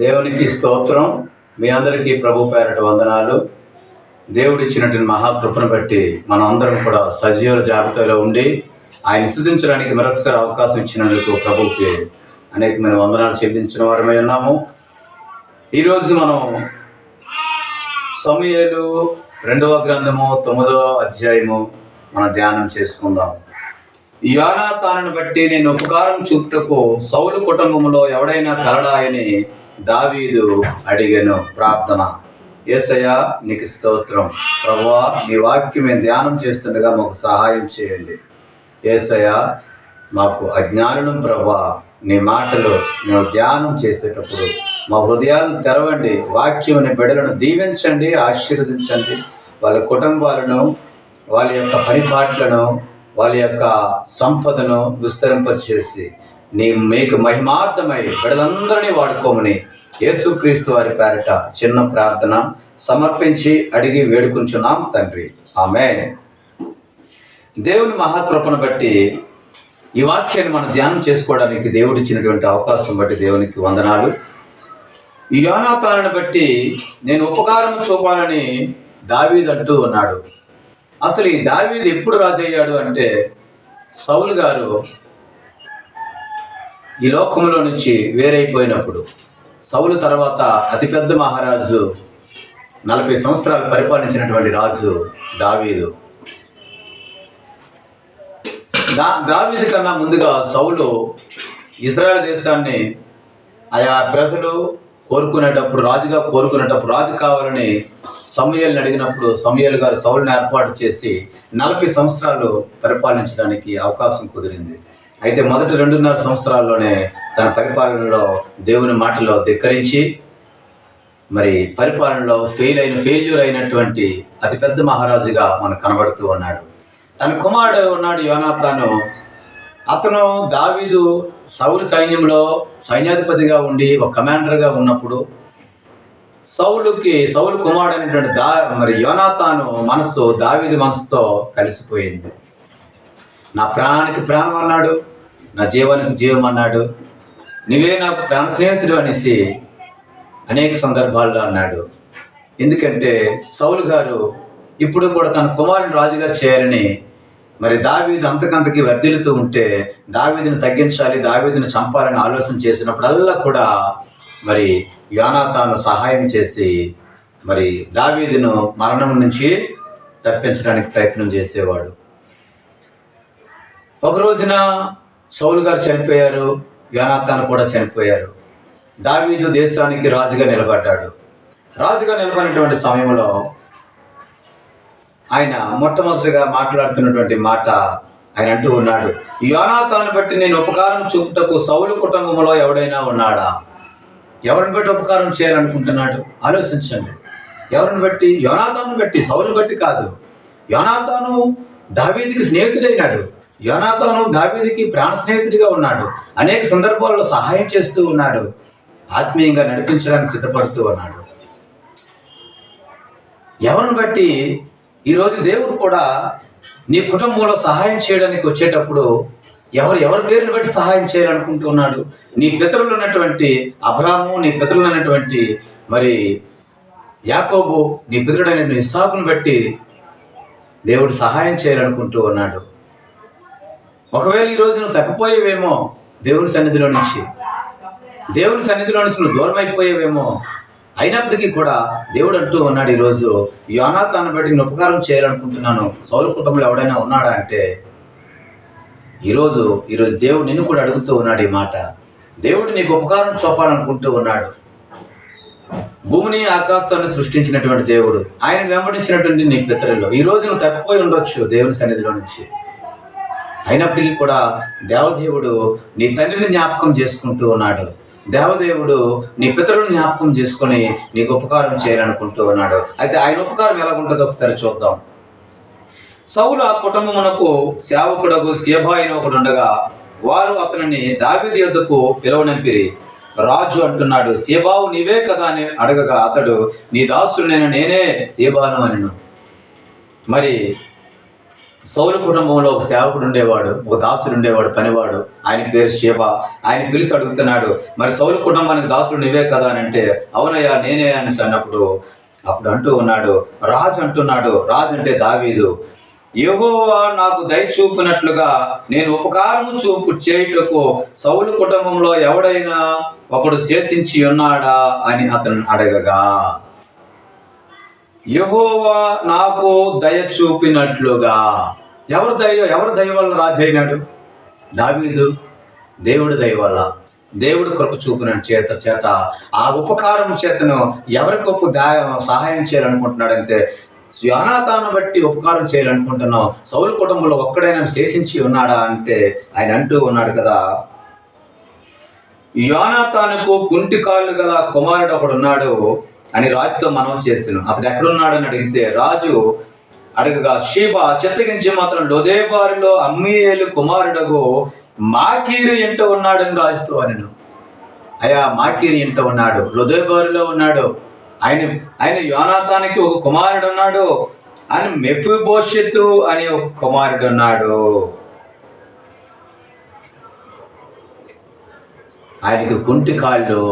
దేవునికి స్తోత్రం. మీ అందరికీ ప్రభు పేరట వందనాలు. దేవుడు ఇచ్చినటువంటి మహాకృపను బట్టి మనం అందరం కూడా సజీవుల జాబితాలో ఉండి ఆయన స్తుతించడానికి మరొకసారి అవకాశం ఇచ్చినందుకు ప్రభువుకి అనేకమైన వందనాలు చెల్లించిన వారమై ఉన్నాము. ఈరోజు మనం సమూయేలు 2వ గ్రంథము 9వ అధ్యాయము మనం ధ్యానం చేసుకుందాం. యోనాతానును బట్టి నేను ఉపకారం చూపుటకు సౌలు కుటుంబంలో ఎవడైనా కలడాయని దావీదు అడిగాను. ప్రార్థన. యేసయ్యా నీకు స్తోత్రం. ప్రభువా, నీ వాక్యం మేము ధ్యానం చేస్తుండగా మాకు సహాయం చేయండి. యేసయ్యా, మాకు అజ్ఞానులం ప్రభువా, నీ మాటలు మేము ధ్యానం చేసేటప్పుడు మా హృదయాలను తెరవండి. వాక్యముని బిడ్డలను దీవించండి, ఆశీర్వదించండి. వాళ్ళ కుటుంబాలను, వాళ్ళ యొక్క పరిపాట్లను, వాళ్ళ యొక్క సంపదను విస్తరింపచేసి మీకు మహిమార్థమై బిడ్డలందరినీ వాడుకోమని యేసుక్రీస్తు వారి పేరట చిన్న ప్రార్థన సమర్పించి అడిగి వేడుకుంటున్నాం తండ్రి. ఆమేన్. దేవుని మహాకృపను బట్టి ఈ వాక్యాన్ని మనం ధ్యానం చేసుకోవడానికి దేవుడు ఇచ్చినటువంటి అవకాశం బట్టి దేవునికి వందనాలు. ఈ యోనాతానును బట్టి నేను ఉపకారం చూపాలని దావీదు అంటూ ఉన్నాడు. అసలు ఈ దావీదు ఎప్పుడు రాజయ్యాడు అంటే, సౌలు గారు ఈ లోకంలో నుంచి వేరైపోయినప్పుడు. సౌలు తర్వాత అతిపెద్ద మహారాజు 40 సంవత్సరాలు పరిపాలించినటువంటి రాజు దావీదు. దావీదు కన్నా ముందుగా సౌలు ఇశ్రాయేలు దేశాన్ని ఆయా ప్రజలు కోరుకునేటప్పుడు, రాజుగా కోరుకునేటప్పుడు, రాజు కావాలని సమూయేలుని అడిగినప్పుడు సమూయేలు గారు సౌలుని ఏర్పాటు చేసి 40 సంవత్సరాలు పరిపాలించడానికి అవకాశం కుదిరింది. అయితే మొదటి 2.5 సంవత్సరాల్లోనే తన పరిపాలనలో దేవుని మాటలో ధిక్కరించి మరి పరిపాలనలో ఫెయిల్యూర్ అయినటువంటి అతిపెద్ద మహారాజుగా మనకు కనబడుతూ ఉన్నాడు. తన కుమారుడు ఉన్నాడు యోనాతాను. అతను దావీదు సౌలు సైన్యంలో సైన్యాధిపతిగా ఉండి ఒక కమాండర్గా ఉన్నప్పుడు సౌలు కుమారుడు అయినటువంటి మరి యోనాతాను మనస్సు దావీదు మనసుతో కలిసిపోయింది. నా ప్రాణానికి ప్రాణం అన్నాడు, నా జీవానికి జీవం అన్నాడు, నువ్వే నాకు ప్రాణ స్నేహితుడు అనేసి అనేక సందర్భాల్లో అన్నాడు. ఎందుకంటే సౌలు గారు ఇప్పుడు కూడా తన కుమారుని రాజుగా చేయాలని మరి దావీదు అంతకంతకి వర్ధిల్లుతూ ఉంటే దావీదుని తగ్గించాలి, దావీదుని చంపాలని ఆలోచన చేసినప్పుడల్లా కూడా మరి యోనాతాను సహాయం చేసి మరి దావీదును మరణం నుంచి తప్పించడానికి ప్రయత్నం చేసేవాడు. ఒక రోజున సౌలు గారు చనిపోయారు, యోనాతాను కూడా చనిపోయారు. దావీదు దేశానికి రాజుగా నిలబడ్డాడు. రాజుగా నిలబడినటువంటి సమయంలో ఆయన మొట్టమొదటిగా మాట్లాడుతున్నటువంటి మాట ఆయన అంటూ ఉన్నాడు, యోనాతాను బట్టి నేను ఉపకారం చూపుటకు సౌలు కుటుంబంలో ఎవడైనా ఉన్నాడా? ఎవరిని బట్టి ఉపకారం చేయాలనుకుంటున్నాడు? ఆలోచించండి. ఎవరిని బట్టి? యోనాతాను బట్టి, సౌలుని బట్టి కాదు. యోనాతాను దావీదుకి స్నేహితుడైనాడు. యోనాతాను దావీదుకి ప్రాణ స్నేహితుడిగా ఉన్నాడు. అనేక సందర్భాల్లో సహాయం చేస్తూ ఉన్నాడు. ఆత్మీయంగా నడిపించడానికి సిద్ధపడుతూ ఉన్నాడు. ఎవరిని బట్టి? ఈరోజు దేవుడు కూడా నీ కుటుంబంలో సహాయం చేయడానికి వచ్చేటప్పుడు ఎవరి పేరుని బట్టి సహాయం చేయాలనుకుంటున్నాడు? నీ పితరులు ఉన్నటువంటి అబ్రాహాము, నీ పితరులు ఉన్నటువంటి మరి యాకోబు, నీ పితరుడైన ఇస్సాకును బట్టి దేవుడు సహాయం చేయాలనుకుంటూ ఉన్నాడు. ఒకవేళ ఈరోజు నువ్వు తప్పిపోయేవేమో దేవుని సన్నిధిలో నుంచి నువ్వు దూరం అయిపోయేవేమో. అయినప్పటికీ కూడా దేవుడు అంటూ ఉన్నాడు, ఈరోజు యోనాతాను బట్టి నేను ఉపకారం చేయాలనుకుంటున్నాను. సౌలు కుటుంబంలో ఎవడైనా ఉన్నాడా అంటే ఈరోజు దేవుడు నిన్ను కూడా అడుగుతూ ఉన్నాడు ఈ మాట. దేవుడు నీకు ఉపకారం చూపాలనుకుంటూ ఉన్నాడు. భూమిని ఆకాశాన్ని సృష్టించినటువంటి దేవుడు, ఆయన వెంబడించినటువంటి నీ పితరుల్లో ఈరోజు నువ్వు తప్పిపోయి ఉండొచ్చు దేవుని సన్నిధిలో నుంచి. అయినప్పటికీ కూడా దేవదేవుడు నీ తండ్రిని జ్ఞాపకం చేసుకుంటూ ఉన్నాడు. దేవదేవుడు నీ పితరులను జ్ఞాపకం చేసుకొని నీకు ఉపకారం చేయాలనుకుంటూ ఉన్నాడు. అయితే ఆయన ఉపకారం ఎలా ఉంటుందో ఒకసారి చూద్దాం. సౌలు ఆ కుటుంబమునకు సేవకుడగు సీబా అయిన ఒకడు ఉండగా వారు అతనిని దావీదు యొద్దకు పిలువనంపిరి. రాజు అంటున్నాడు, సీబావు నీవే కదా అని అడగగా అతడు, నీ దాసుడు నేనే సీబాను అనెను. మరి సౌలు కుటుంబంలో ఒక సేవకుడు ఉండేవాడు, ఒక దాసుడు ఉండేవాడు, పనివాడు. ఆయన పేరు షేబ. ఆయన పిలిచి అడుగుతున్నాడు, మరి సౌలు కుటుంబానికి దాసుడు నువ్వే కదా అని అంటే, అవునయ్యా నేనే అని అన్నప్పుడు అప్పుడు అంటూ ఉన్నాడు, రాజు అంటున్నాడు, రాజు అంటే దావీదు, యెహోవా నాకు దయ చూపినట్లుగా నేను ఉపకారము చేయుటకు సౌలు కుటుంబంలో ఎవడైనా ఒకడు శేషించి ఉన్నాడా అని అతను అడగగా, యెహోవా నాకు దయ చూపినట్లుగా. ఎవరు దయ వల్ల రాజు అయినాడు? దావీదు. దేవుడి దయ వల్ల, దేవుడు కృప చూపిన చేత ఆ ఉపకారం చేతను ఎవరికి సహాయం చేయాలనుకుంటున్నాడంటే, యోనాతాను బట్టి ఉపకారం చేయాలనుకుంటున్నావు. సౌలు కుటుంబంలో ఒక్కడైనా శేషించి ఉన్నాడా అంటే ఆయన అంటూ ఉన్నాడు కదా, యోనాతానుకు కుంటి కాళ్ళు గల కుమారుడు ఒకడు ఉన్నాడు అని రాజుతో మనం చేస్తున్నాం. అతడు ఎక్కడున్నాడు అని అడిగితే రాజు అడగగా, షీబ చిత్తగించి మాత్రం లొదెబారులో అమ్మీయేలు కుమారుడగు మాకీరు ఇంట ఉన్నాడని రాజుతో అనెను. అయ్యా మాకీరు ఇంట ఉన్నాడు, లొదెబారులో ఉన్నాడు. ఆయన యోనాతానికి ఒక కుమారుడు ఉన్నాడు, ఆయన మెఫీబోషెతు అనే ఒక కుమారుడు ఉన్నాడు. ఆయనకు కుంటి కాళ్ళు.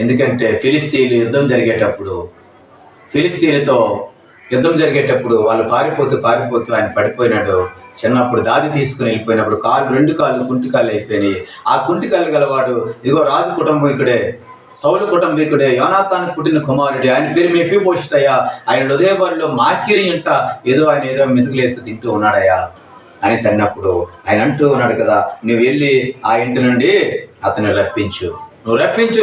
ఎందుకంటే ఫిలిస్తీన్లు యుద్ధం జరిగేటప్పుడు వాళ్ళు పారిపోతూ ఆయన పడిపోయినాడు. చిన్నప్పుడు దాది తీసుకుని వెళ్ళిపోయినప్పుడు రెండు కాళ్ళు కుంటి కాళ్ళు అయిపోయినాయి. ఆ కుంటి కాళ్ళు గలవాడు ఇదిగో రాజు కుటుంబీకుడే, సౌలు కుటుంబీకుడే, యోనాతాను పుట్టిన కుమారుడే. ఆయన పేరు మెఫీబోషెతయ్యా. ఆయన లొదెబారులో మాకీరు ఇంట ఆయన ఏదో మెతుకులేస్తూ తింటూ ఉన్నాడయ్యా అనేసి అన్నప్పుడు ఆయన అంటూ ఉన్నాడు కదా, నువ్వు వెళ్ళి ఆ ఇంటి నుండి అతను రప్పించు,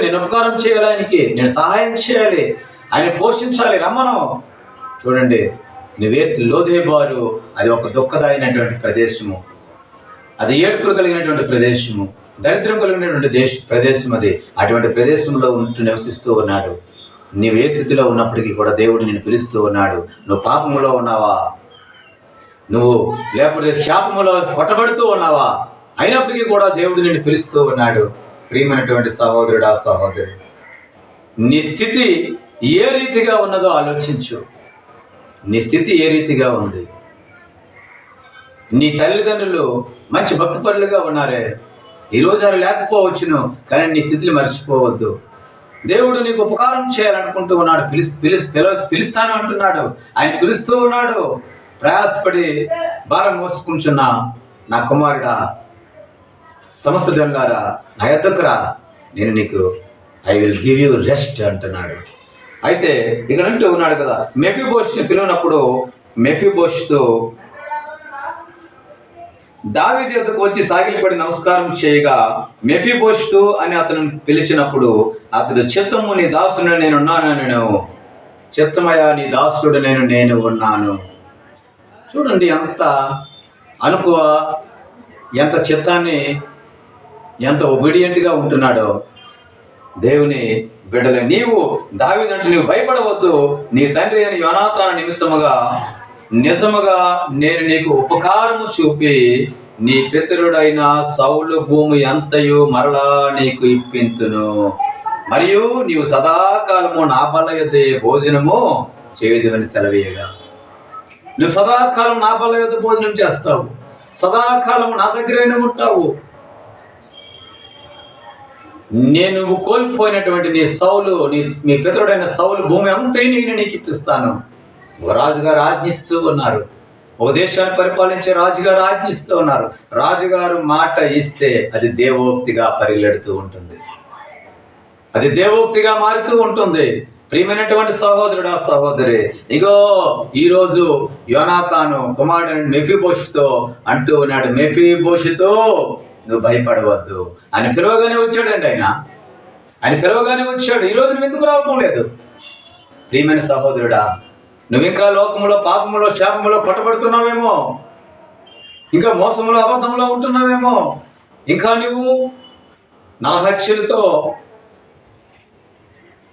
నేను ఉపకారం చేయాలి, ఆయనకి నేను సహాయం చేయాలి, ఆయన పోషించాలి, రమ్మను. చూడండి, నువ్వేస్తే లొదెబారు అది ఒక దుఃఖదాయనటువంటి ప్రదేశము, అది ఏడుపులు కలిగినటువంటి ప్రదేశము, దరిద్రం కలిగినటువంటి ప్రదేశం అది. అటువంటి ప్రదేశంలో నివసిస్తూ ఉన్నాడు. నీవు ఏ స్థితిలో ఉన్నప్పటికీ కూడా దేవుడు నిన్ను పిలుస్తూ ఉన్నాడు. నువ్వు పాపములో ఉన్నావా, నువ్వు లేకపోతే శాపములో కొట్టబడుతూ ఉన్నావా, అయినప్పటికీ కూడా దేవుడు నిన్ను పిలుస్తూ ఉన్నాడు. ప్రియమైనటువంటి సహోదరుడా, సహోదరి, నీ స్థితి ఏ రీతిగా ఉన్నదో ఆలోచించు. నీ స్థితి ఏ రీతిగా ఉంది? నీ తల్లిదండ్రులు మంచి భక్తిపరులుగా ఉన్నారే, ఈరోజు వారు లేకపోవచ్చును, కానీ నీ స్థితిని మర్చిపోవద్దు. దేవుడు నీకు ఉపకారం చేయాలనుకుంటూ ఉన్నాడు, పిలుస్తాను అంటున్నాడు. ఆయన పిలుస్తూ ఉన్నాడు, ప్రయాసపడి భారం మోసుకుంటున్న నా కుమారుడా, సమస్త జనులారా నా యొద్దకు రా, నేను నీకు I will give you rest అంటున్నాడు. అయితే ఇక్కడ అంటూ ఉన్నాడు కదా, మెఫీబోషెతుని పిలువనప్పుడు మెఫీబోషెతు దావీదు యొద్దకు వచ్చి సాగిలపడి నమస్కారం చేయగా, మెఫీబోషెతు అని అతను పిలిచినప్పుడు అతడు, చిత్తము నీ దాసుడు నేను ఉన్నాను, చిత్తమయ్యా నీ దాసుడు నేను ఉన్నాను. చూడండి ఎంత అనుకువ, ఎంత చిత్తాన్ని, ఎంత ఒబీడియంట్గా ఉంటున్నాడో దేవుని బిడ్డలే. నీవు దావీదంటే నీవు భయపడవద్దు, నీ తండ్రి అయిన యోనాతాను నిమిత్తముగా నిజముగా నేను నీకు ఉపకారము చూపి నీ పితరుడైన సౌలు భూమి అంతయు మరలా నీకు ఇప్పింతును, మరియు నీవు సదాకాలము నా బల్ల యొద్ద భోజనము చేయుదువని సెలవీయగా. నువ్వు సదాకాలం నా బల్ల యొద్ద భోజనం చేస్తావు, సదాకాలం నా దగ్గరైనా ఉంటావు. నేను కోల్పోయినటువంటి నీ సౌలు, నీ పితరుడైన సౌలు భూమి అంతైనా నీకు ఇప్పిస్తాను. ఒక రాజుగారు ఆజ్ఞిస్తూ ఉన్నారు, ఒక దేశాన్ని పరిపాలించే రాజుగారు ఆజ్ఞిస్తూ ఉన్నారు. రాజుగారు మాట ఇస్తే అది దేవోక్తిగా పరిగెడుతూ ఉంటుంది, అది దేవోక్తిగా మారుతూ ఉంటుంది. ప్రియమైనటువంటి సహోదరుడా, సహోదరి, ఇగో ఈరోజు యోనాతాను కుమారుడు మెఫీబోషెతుతో అంటూ ఉన్నాడు, మెఫీబోషెతు నువ్వు భయపడవద్దు. ఆయన పిలవగానే వచ్చాడండి, ఆయన పిలవగానే వచ్చాడు. ఈరోజు నువ్వు ఎందుకు రావటం లేదు? ప్రియమైన సహోదరుడా, నువ్వు ఇంకా లోకములో, పాపములో, శాపములో పట్టబడుతున్నావేమో, ఇంకా మోసములో, అబద్ధంలో ఉంటున్నావేమో, ఇంకా నువ్వు నరహత్యలతో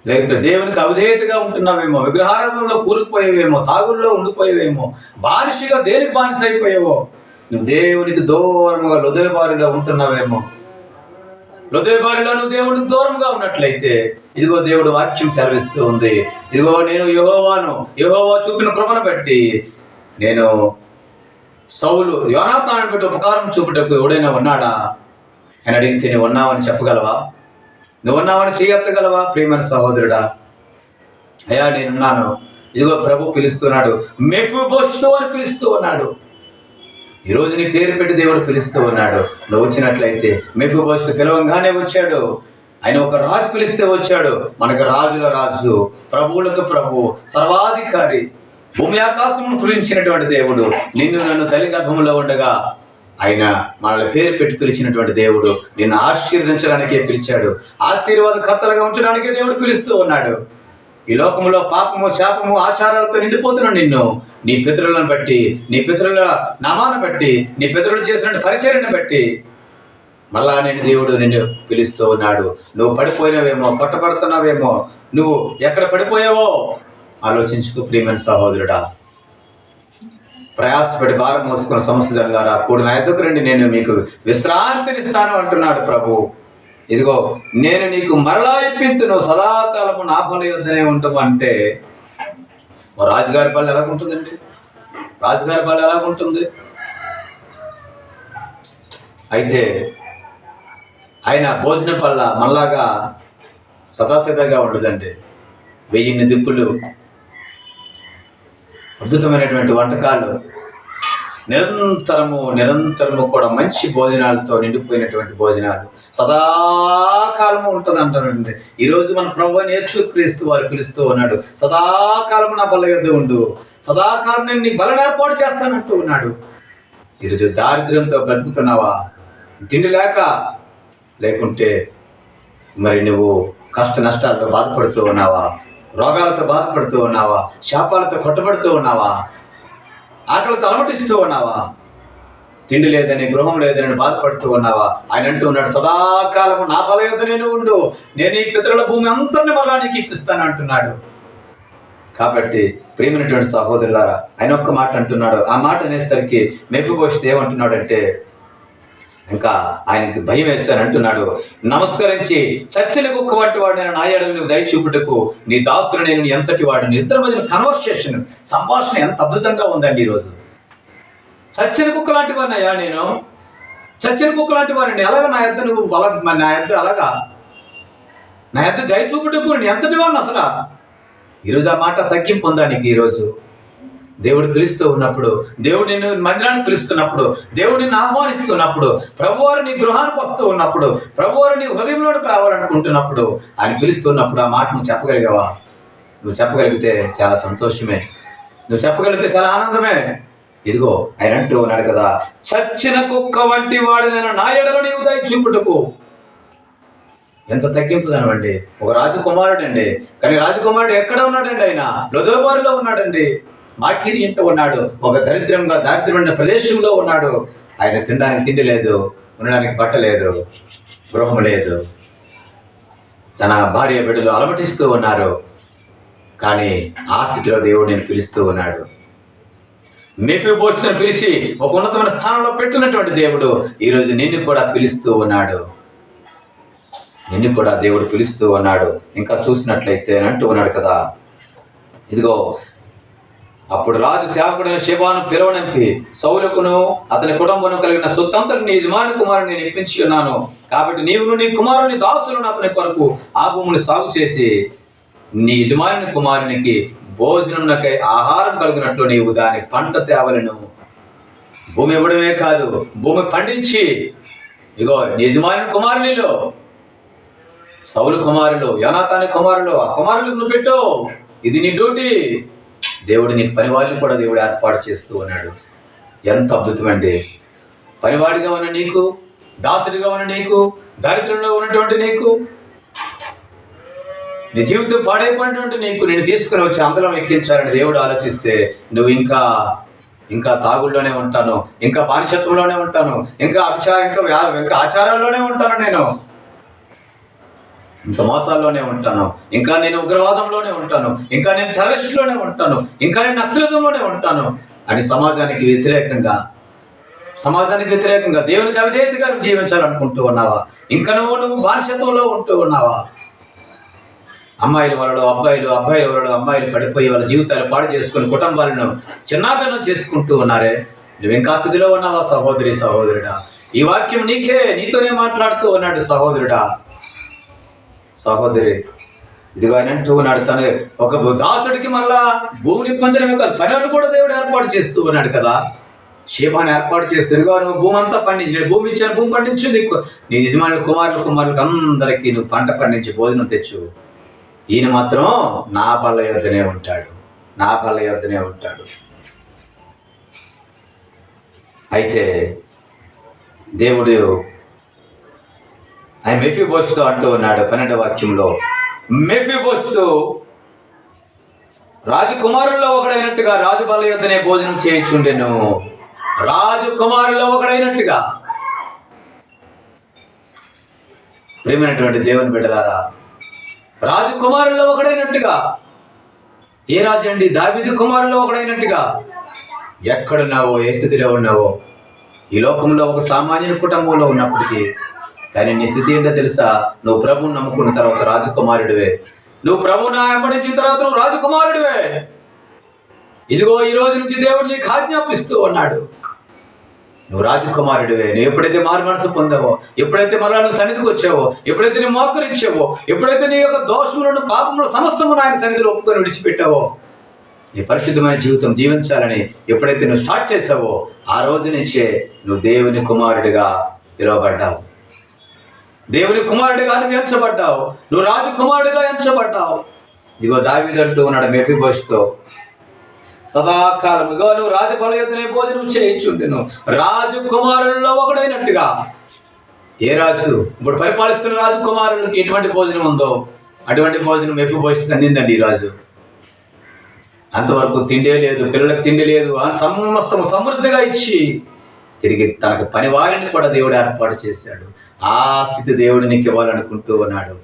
లేకుంటే దేవునికి అవిధేయతగా ఉంటున్నావేమో, విగ్రహారాధనలో కూరుకుపోయేవేమో, తాగుల్లో ఉండిపోయేవేమో, బానిసగా దేనికి బానిస అయిపోయావో, నువ్వు దేవునికి దూరంగా లొదెబారులో ఉంటున్నావేమో. లొదెబారులో నువ్వు దేవునికి దూరంగా ఉన్నట్లయితే ఇదిగో దేవుడు వాక్యం సెలవిస్తూ ఉంది, ఇదిగో నేను యెహోవా చూపిన కృపను బట్టి నేను సౌలు యోనాతాను బట్టి ఉపకారం చూపుటకు ఎవడైనా ఉన్నాడా అని అడిగితే నువ్వు ఉన్నావని చెప్పగలవా? నువ్వు ఉన్నావని చేయగలవా? ప్రియమైన సహోదరుడా, అయ్యా నేనున్నాను, ఇదిగో ప్రభు పిలుస్తున్నాడు, మెఫీబోషెతు అని పిలుస్తూ ఉన్నాడు. ఈరోజు నీ పేరు పెట్టి దేవుడు పిలుస్తూ ఉన్నాడు. నువ్వు వచ్చినట్లయితే మెఫీబోషెతు పిలవంగానే వచ్చాడు. ఆయన ఒక రాజు పిలిస్తే వచ్చాడు. మనకు రాజుల రాజు, ప్రభువులకు ప్రభు, సర్వాధికారి, భూమి ఆకాశమును సృజించినటువంటి దేవుడు, నిన్ను నన్ను తల్లి గర్భంలో ఉండగా ఆయన మనల్ని పేరు పెట్టి పిలిచినటువంటి దేవుడు. నిన్ను ఆశీర్వదించడానికే పిలిచాడు. ఆశీర్వాదకర్తలుగా ఉంచడానికే దేవుడు పిలుస్తూ ఉన్నాడు. ఈ లోకంలో పాపము, శాపము, ఆచారాలతో నిండిపోతున్నాడు. నిన్ను నీ పితరులను బట్టి, నీ పితరుల నామాన్ని బట్టి, నీ పితరులు చేసిన పరిచర్యను బట్టి మళ్ళా నేను దేవుడు నిన్ను పిలుస్తూ ఉన్నాడు. నువ్వు పడిపోయినావేమో, కొట్టబడుతున్నావేమో, నువ్వు ఎక్కడ పడిపోయావో ఆలోచించుకో ప్రియమైన సహోదరుడా. ప్రయాసపడి భారం మోసుకున్న సమస్యలుగారా కూడి నా ఎదుగు రండి, నేను మీకు విశ్రాంతినిస్తాను అంటున్నాడు ప్రభు. ఇదిగో నేను నీకు మరలా ఇప్పింతును, సదాకాలము నా పని యొద్దనే ఉంటాము అంటే రాజుగారి పల్లె ఎలాగుంటుందండి? రాజుగారి పల్లె ఎలాగుంటుంది? అయితే ఆయన భోజనం వల్ల మళ్ళాగా సదాసిద్ధంగా ఉండదండి. 1000 దిక్కులు, అద్భుతమైనటువంటి వంటకాలు, నిరంతరము కూడా మంచి భోజనాలతో నిండిపోయినటువంటి భోజనాలు సదాకాలము ఉంటుంది అంటారండి. ఈరోజు మన ప్రభువైన యేసుక్రీస్తు వారు పిలుస్తూ ఉన్నాడు, సదాకాలము నా బల్ల యొద్ద ఉండు, సదాకాలం నేను నీ బలను ఏర్పాటు చేస్తానంటూ ఉన్నాడు. ఈరోజు దారిద్ర్యంతో బ్రతుకుతున్నావా? తిండి లేకుంటే మరి నువ్వు కష్ట నష్టాలతో బాధపడుతూ ఉన్నావా? రోగాలతో బాధపడుతూ ఉన్నావా? శాపాలతో కొట్టబడుతూ ఉన్నావా? ఆకలితో అలమటిస్తూ ఉన్నావా? తిండి లేదని, గృహం లేదని బాధపడుతూ ఉన్నావా? ఆయన అంటూ ఉన్నాడు, సదాకాలము నా బల యొద్ద నేను ఉండు, నేను ఈ పితరుల భూమి అంతని మళ్ళా నీకు ఇప్పిస్తాను అంటున్నాడు. కాబట్టి ప్రియమైనటువంటి సహోదరులారా, ఆయన ఒక్క మాట అంటున్నాడు. ఆ మాట అనేసరికి మెఫీబోషెతు ఏమంటున్నాడంటే, ఇంకా ఆయనకి భయం వేస్తాను అంటున్నాడు. నమస్కరించి చచ్చిన కుక్క వంటి వాడు నేను నా ఎడల నువ్వు దయ చూపుటకు నీ దాసుడు నేను ఎంతటి వాడిని. ఇద్దరి మధ్య కన్వర్సేషన్, సంభాషణ ఎంత అద్భుతంగా ఉందండి. ఈరోజు చచ్చిన కుక్క లాంటి వాడిని అయ్యా, నేను చచ్చిన కుక్క లాంటి వాడిని, అలాగా నా యొద్ద నువ్వు నా యొద్ద అలాగా నా యొద్ద దయ చూపుటకు నేను ఎంతటి వాడిని అసలు. ఈరోజు ఆ మాట తగ్గింపు ఉందా నీకు? ఈరోజు దేవుడు పిలుస్తూ ఉన్నప్పుడు, దేవుడు నిన్ను మందిరానికి పిలుస్తున్నప్పుడు, దేవుడు నిన్ను ఆహ్వానిస్తున్నప్పుడు, ప్రభువారు నీ గృహానికి వస్తూ ఉన్నప్పుడు, ప్రభువారు నీ హృదయంలోకి రావాలనుకుంటున్నప్పుడు, ఆయన పిలుస్తున్నప్పుడు ఆ మాట నువ్వు చెప్పగలిగావా? నువ్వు చెప్పగలిగితే చాలా సంతోషమే, నువ్వు చెప్పగలిగితే చాలా ఆనందమే. ఇదిగో ఆయన అంటూ ఉన్నాడు కదా, చచ్చిన కుక్క వంటి వాడు నేను నా ఎడల నీవు దయ చూపుటకు. ఎంత తగ్గింపుదనమండి. ఒక రాజకుమారుడు అండి, కానీ రాజకుమారుడు ఎక్కడ ఉన్నాడండి? ఆయన లొదోబారులో ఉన్నాడండి, మాకీరి ఇంట్లో ఉన్నాడు, ఒక దారిద్ర్యమైన ప్రదేశంలో ఉన్నాడు. ఆయన తినడానికి తిండి లేదు, ఉండడానికి బట్ట లేదు, గృహం లేదు, తన భార్య బిడ్డలు అలమటిస్తూ ఉన్నారు. కానీ ఆ స్థితిలో దేవుడు నేను పిలుస్తూ ఉన్నాడు. మెఫీబోషెతును పిలిచి ఒక ఉన్నతమైన స్థానంలో పెట్టినటువంటి దేవుడు ఈరోజు నిన్ను కూడా పిలుస్తూ ఉన్నాడు. నిన్ను కూడా దేవుడు పిలుస్తూ ఉన్నాడు. ఇంకా చూసినట్లయితే అంటూ ఉన్నాడు కదా, ఇదిగో అప్పుడు రాజు సేవకుడైన షెబాను పిలువనంపి సౌలుకును అతని కుటుంబం కలిగిన సొత్తంతటి నీ యజమాని కుమారుని నేను ఇప్పించి ఉన్నాను. కాబట్టి నీవును నీ కుమారుని దాసులను అతని కొరకు ఆ భూమిని సాగు చేసి నీ యజమాని కుమారునికి భోజనంకై ఆహారం కలిగినట్లు నీవు దాని పంట తేవలను. భూమి ఇవ్వడమే కాదు, భూమి పండించి ఇగో నీ యజమాని కుమారునిలో సౌలు కుమారులు, యోనాతాను కుమారులు, ఆ కుమారులకు నువ్వు పెట్టు, ఇది నీ డ్యూటీ. దేవుడు నీకు పనివాడిని కూడా దేవుడు ఏర్పాటు చేస్తూ ఉన్నాడు. ఎంత అద్భుతమండి. పనివాడిగా ఉన్న నీకు, దాసుడిగా ఉన్న నీకు, దారిద్ర్యంలో ఉన్నటువంటి నీకు, నీ జీవితం పాడైపోయినటువంటి నీకు నేను తీసుకుని వచ్చి అందరం ఎక్కించాలని దేవుడు ఆలోచిస్తే నువ్వు ఇంకా తాగుల్లోనే ఉంటాను, ఇంకా బానిసత్వంలోనే ఉంటాను, ఇంకా ఆచారాల్లోనే ఉంటాను, నేను ఇంకా మోసాల్లోనే ఉంటాను, ఇంకా నేను ఉగ్రవాదంలోనే ఉంటాను, ఇంకా నేను టెర్రరిస్ట్లోనే ఉంటాను, ఇంకా నేను నక్సలిజంలోనే ఉంటాను అని సమాజానికి వ్యతిరేకంగా దేవునికి అవిధేయతగా జీవించాలనుకుంటూ ఉన్నావా? ఇంకా నువ్వు బానిసత్వంలో ఉంటూ ఉన్నావా? అమ్మాయిల వలలో అబ్బాయిలు, అబ్బాయిల వలలో అమ్మాయిలు పడిపోయి వాళ్ళ జీవితాలు పాడు చేసుకుని కుటుంబాలను చిన్నాభిన్నం చేసుకుంటూ ఉన్నారే. నువ్వింకా స్థితిలో ఉన్నావా సహోదరి సహోదరుడా? ఈ వాక్యం నీతోనే మాట్లాడుతూ ఉన్నాడు సహోదరుడా సహోదరి. ఇదిగో ఆయన అంటూ ఉన్నాడు, తను ఒక దాసుడికి మళ్ళా భూమిని పంచడమే కాదు, పనులు కూడా దేవుడు ఏర్పాటు చేస్తూ ఉన్నాడు కదా. క్షేమాన్ని ఏర్పాటు చేస్తూ ఇదిగో నువ్వు భూమి అంతా పండించి, నేను భూమి ఇచ్చాను, భూమి పండించు, నీ యజమానులు కుమారులకు అందరికీ నువ్వు పంట పండించి భోజనం తెచ్చు. ఈయన మాత్రం నా బల్ల యొద్దనే ఉంటాడు, నా బల్ల యొద్దనే ఉంటాడు. అయితే దేవుడు ఆయన మెఫీబోషుతో అంటూ ఉన్నాడు 12వ వాక్యంలో, మెఫీబోషుతో రాజకుమారుల్లో ఒకడైనట్టుగా రాజు బల్ల యొద్దనే భోజనం చేయించుండెను. రాజకుమారుల్లో ఒకడైనట్టుగా. ప్రియమైనటువంటి దేవుని బిడ్డలారా, రాజకుమారుల్లో ఒకడైనట్టుగా. ఏ రాజు అండి? దావీదు కుమారుల్లో ఒకడైనట్టుగా. ఎక్కడున్నావో, ఏ స్థితిలో ఉన్నావో, ఈ లోకంలో ఒక సామాన్య కుటుంబంలో ఉన్నప్పటికీ, కానీ నీ స్థితి ఏంటో తెలుసా? నువ్వు ప్రభువుని నమ్ముకున్న తర్వాత రాజకుమారుడివే. నువ్వు ప్రభువుని వెంబడించిన తర్వాత నువ్వు రాజకుమారుడివే. ఇదిగో ఈ రోజు నుంచి దేవుడు నీకు ఆజ్ఞాపిస్తూ ఉన్నాడు, నువ్వు రాజకుమారుడివే. నువ్వు ఎప్పుడైతే మారు మనసు పొందావో, ఎప్పుడైతే మళ్ళా నువ్వు సన్నిధికి వచ్చావో, ఎప్పుడైతే నువ్వు మోకరించావో, ఎప్పుడైతే నీ యొక్క దోషములను పాపములు సమస్తము ఆయన సన్నిధిలో ఒప్పుకొని విడిచిపెట్టావో, నీ పరిశుద్ధమైన జీవితం జీవించాలని ఎప్పుడైతే నువ్వు స్టార్ట్ చేసావో, ఆ రోజు నుంచే నువ్వు దేవుని కుమారుడిగా పిలువబడ్డావు. దేవుని కుమారుడిగా నువ్వు ఎంచబడ్డావు. నువ్వు రాజకుమారుడిగా ఎంచబడ్డావు. ఇదిగో దావీదు అంటూ ఉన్నాడు మెఫీబోషుతో, సదాకాలముగా నువ్వు రాజబల్ల యొద్దనే భోజనం చేయించుండెను. రాజకుమారుల్లో ఒకడైనట్టుగా. ఏ రాజు ఇప్పుడు పరిపాలిస్తున్న రాజకుమారులకి ఎటువంటి భోజనం ఉందో అటువంటి భోజనం మెఫీబోషుకు అందిందండి ఈ రాజు. అంతవరకు తిండే లేదు, పిల్లలకు తిండి లేదు, సమస్తము సమృద్ధిగా ఇచ్చి తిరిగి తనకు పని వారిని కూడా దేవుడు ఏర్పాటు చేశాడు. ఆ స్థితి దేవుడు నీకు ఇవ్వాలనుకుంటూ ఉన్నాడు.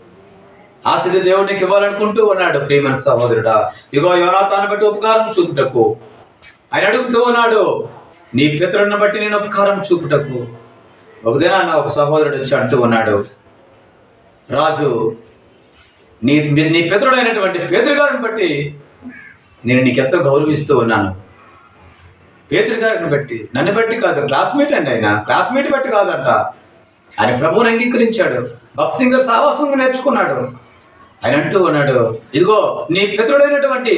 ఆ స్థితి దేవుడు నీకు ఇవ్వాలనుకుంటూ ఉన్నాడు. ప్రియమైన సహోదరుడా, ఇగో యోనాతాను బట్టి ఉపకారం చూపుటకు ఆయన అడుగుతూ ఉన్నాడు, నీ పితరుని బట్టి నేను ఉపకారం చూపుటకు. ఒకదిన ఒక సహోదరుడు వచ్చి అంటూ ఉన్నాడు, రాజు నీ పితరుడైనటువంటి పేతురు గారిని బట్టి నేను నీకెంతో గౌరవిస్తూ ఉన్నాను. పేతురు గారిని బట్టి, నన్ను బట్టి కాదు, క్లాస్మేట్ అండి ఆయన, క్లాస్మేట్ బట్టి కాదంట. ఆయన ప్రభువుని అంగీకరించాడు, బాక్సింగర్ సావాసంగా నేర్చుకున్నాడు. ఆయన అంటూ ఉన్నాడు, ఇదిగో నీ పితరుడైనటువంటి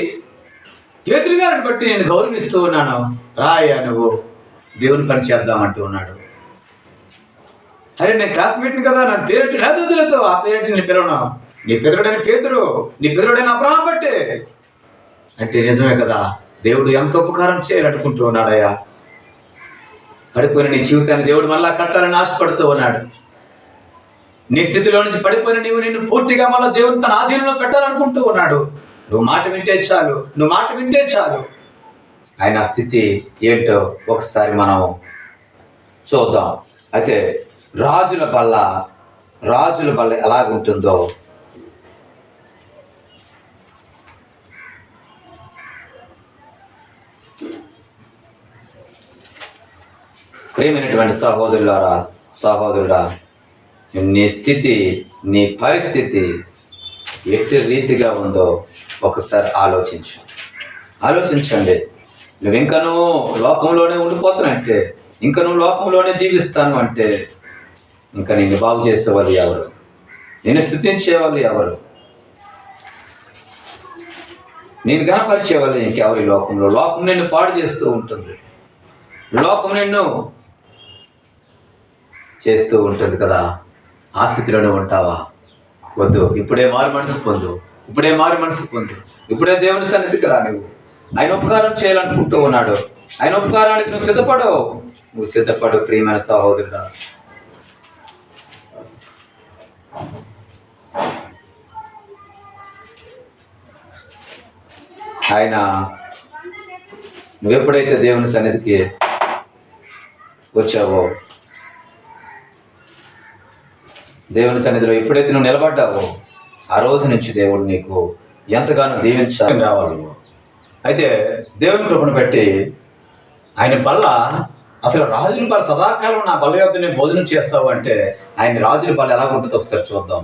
పేతురు గారిని బట్టి నేను గౌరవిస్తూ ఉన్నాను, రాయ్యా నువ్వు దేవుని పని చేద్దామంటూ ఉన్నాడు. అరే నేను క్లాస్మేట్ని కదా, నా పేరెట్టి రాదు, ఆ పేరెట్టి నేను పిలవను. నీ పితరుడైన పేతురు, నీ పితరుడైన అబ్రహాం బట్టే అంటే నిజమే కదా. దేవుడు ఎంత ఉపకారం చేయాలనుకుంటూ ఉన్నాడయ్యా. పడిపోయిన నీ జీవితాన్ని దేవుడు మళ్ళా కట్టాలని ఆశపడుతూ ఉన్నాడు. నీ స్థితిలో నుంచి పడిపోయిన నిన్ను పూర్తిగా మళ్ళీ దేవుడు తన ఆధీనంలో పెట్టాలనుకుంటూ ఉన్నాడు. నువ్వు మాట వింటే చాలు, నువ్వు మాట వింటే చాలు. ఆయన స్థితి ఏంటో ఒకసారి మనం చూద్దాం. అయితే రాజుల బల్ల ఎలాగుంటుందో ప్రియమైనటువంటి సహోదరుడా, నీ స్థితి, నీ పరిస్థితి ఎట్టి రీతిగా ఉందో ఒకసారి ఆలోచించండి. నువ్వు ఇంకా లోకంలోనే ఉండిపోతానంటే, ఇంకా నువ్వు లోకంలోనే జీవిస్తాను అంటే, ఇంకా నిన్ను బాగు చేసేవాళ్ళు ఎవరు? నిన్ను స్తుతించేవాళ్ళు ఎవరు? నేను గణపరిచేవాళ్ళు ఇంకెవరు? ఈ లోకం నిన్ను పాడు చేస్తూ ఉంటుంది, లోకం నిన్ను చేస్తూ ఉంటుంది కదా. ఆ స్థితిలోనే ఉంటావా? వద్దు. ఇప్పుడే మారు మనసు పొందు, ఇప్పుడే దేవుని సన్నిధికి రా. ఆయన ఉపకారం చేయాలనుకుంటూ ఉన్నాడు. ఆయన ఉపకారానికి నువ్వు సిద్ధపడు ప్రియమైన సహోదరుడా. ఆయన నువ్వెప్పుడైతే దేవుని సన్నిధికి వచ్చావో, దేవుని సన్నిధిలో ఎప్పుడైతే నువ్వు నిలబడ్డావో, ఆ రోజు నుంచి దేవుడు నీకు ఎంతగానో దీవించాలని రావాలి. అయితే దేవుని కృపను బట్టి ఆయన బల్ల, అసలు రాజుల బల్ల సదాకాలం నా బల్ల యొద్ద నేను భోజనం చేస్తావు అంటే ఆయన రాజుల బల్ల ఎలా ఉంటుందో ఒకసారి చూద్దాం.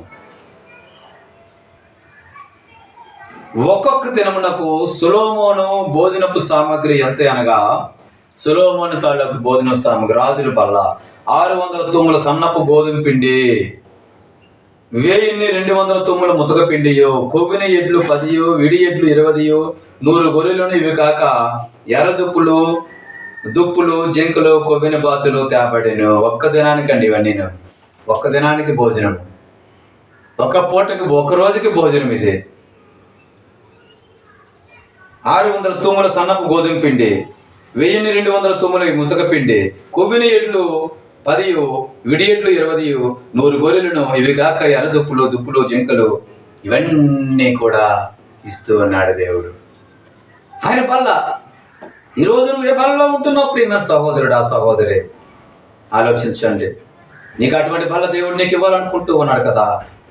ఒక్కొక్క దినమునకు సొలొమోను భోజనపు సామగ్రి ఎంత అనగా సొలొమోను తాలూకు భోజన సామగ్రి రాజుల బల్ల, 600 తూముల సన్నపు గోధుమ పిండి, 1200 తూముల ముతక పిండియు, కొవ్విన ఎడ్లు 10, విడి ఎడ్లు 20, 100 గొర్రెలను, ఇవి కాక ఎర్రదుప్పులు, దుప్పులు, జింకలు, కొవ్విన బాతులు తేబడిను. ఒక్క దినానికండి ఇవన్నీ, ఒక్క దినానికి భోజనం, ఒక పూటకి, ఒక రోజుకి భోజనం ఇది. 600 తూముల సన్నపు గోధుమ పిండి, 1200 తూముల ముతక పిండి, కొవ్విన ఎడ్లు 10, విడి ఎడ్లు 20, 100 గొర్రెలను, ఇవి కాక ఎర్రదుప్పులు, దుప్పులు, జింకలు, ఇవన్నీ కూడా ఇస్తూ ఉన్నాడు దేవుడు. ఆయన బల్ల. ఈరోజు నువ్వు ఏ బలలో ఉంటున్నావు ప్రియమైన సహోదరుడు, ఆ సహోదరి, ఆలోచించండి. నీకు అటువంటి బల్ల దేవుడు నీకు ఇవ్వాలనుకుంటూ ఉన్నాడు కదా.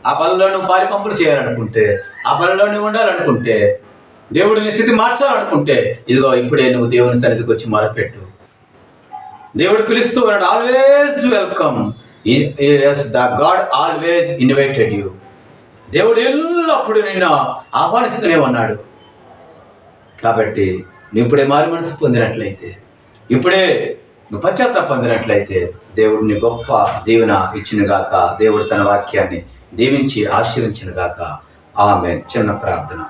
ఆ బలలో నువ్వు పారి పంపులు చేయాలనుకుంటే, ఆ బలలో నువ్వు ఉండాలనుకుంటే, దేవుడు నీ స్థితి మార్చాలనుకుంటే, ఇదిగో ఇప్పుడే నువ్వు దేవుని సన్నిధికి వచ్చి మొరపెట్టు. దేవుడు పిలుస్తూ ఉన్నాడు. Always welcome. The God always invited you. దేవుడు ఎల్లప్పుడూ నిన్ను ఆహ్వానిస్తూనే ఉన్నాడు. కాబట్టి నువ్వు ఇప్పుడే మారు మనసు పొందినట్లయితే, ఇప్పుడే నువ్వు పశ్చాత్తాపం పొందినట్లయితే, దేవుడిని గొప్ప దీవెన ఇచ్చునుగాక. దేవుడు తన వాక్యాన్ని దీవించి ఆశీర్వించునుగాక. ఆమేన్. చిన్న ప్రార్థన.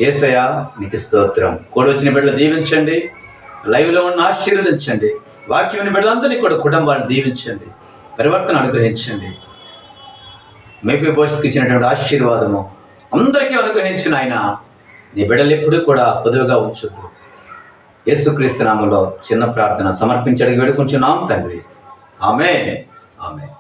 యేసయ్యా నీకు స్తోత్రం. కూడొచ్చిన బిడ్డలు దీవించండి, లైవ్లో ఉన్న ఆశీర్వదించండి, వాక్యం బిడ్డలందరినీ కూడా కుటుంబాన్ని దీవించండి, పరివర్తన అనుగ్రహించండి. మెఫీబోషెతుకు ఇచ్చినటువంటి ఆశీర్వాదము అందరికీ అనుగ్రహించిన ఆయన నీ బిడ్డలు ఎప్పుడూ కూడా పొదువుగా ఉంచొద్దు. యేసుక్రీస్తు నామములో చిన్న ప్రార్థన సమర్పించడానికి వేడుకుంటున్నాం తండ్రి. ఆమేన్. ఆమేన్.